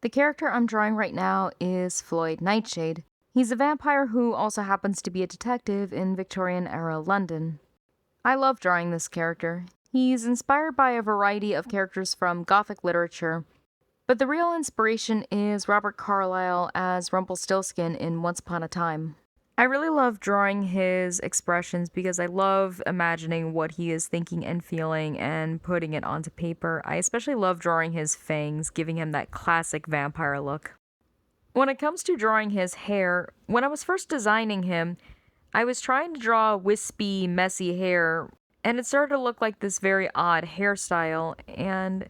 The character I'm drawing right now is Floyd Nightshade. He's a vampire who also happens to be a detective in Victorian-era London. I love drawing this character. He's inspired by a variety of characters from Gothic literature, but the real inspiration is Robert Carlyle as Rumpelstiltskin in Once Upon a Time. I really love drawing his expressions because I love imagining what he is thinking and feeling and putting it onto paper. I especially love drawing his fangs, giving him that classic vampire look. When it comes to drawing his hair, when I was first designing him, I was trying to draw wispy, messy hair, and it started to look like this very odd hairstyle, and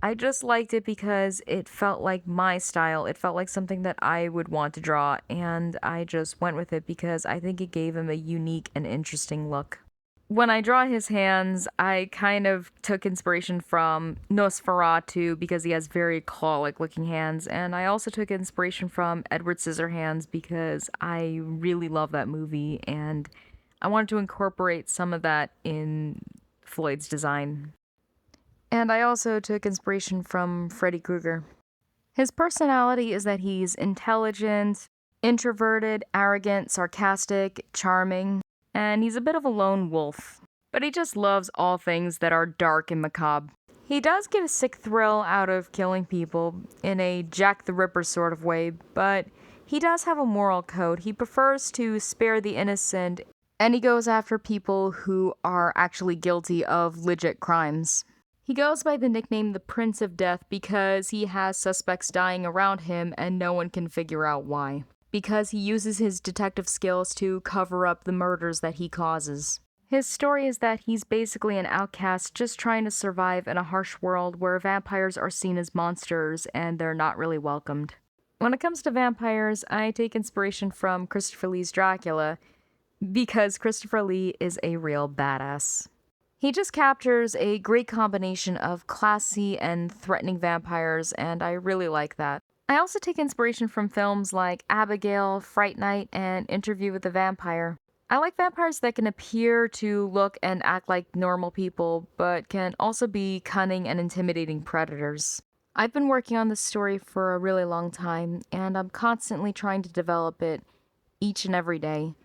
I just liked it because it felt like my style. It felt like something that I would want to draw, and I just went with it because I think it gave him a unique and interesting look. When I draw his hands, I kind of took inspiration from Nosferatu because he has very claw-like looking hands, and I also took inspiration from Edward Scissorhands because I really love that movie, and I wanted to incorporate some of that in Floyd's design. And I also took inspiration from Freddy Krueger. His personality is that he's intelligent, introverted, arrogant, sarcastic, charming, and he's a bit of a lone wolf. But he just loves all things that are dark and macabre. He does get a sick thrill out of killing people in a Jack the Ripper sort of way, but he does have a moral code. He prefers to spare the innocent, and he goes after people who are actually guilty of legit crimes. He goes by the nickname the Prince of Death because he has suspects dying around him and no one can figure out why. Because he uses his detective skills to cover up the murders that he causes. His story is that he's basically an outcast just trying to survive in a harsh world where vampires are seen as monsters and they're not really welcomed. When it comes to vampires, I take inspiration from Christopher Lee's Dracula because Christopher Lee is a real badass. He just captures a great combination of classy and threatening vampires, and I really like that. I also take inspiration from films like Abigail, Fright Night, and Interview with the Vampire. I like vampires that can appear to look and act like normal people, but can also be cunning and intimidating predators. I've been working on this story for a really long time, and I'm constantly trying to develop it each and every day.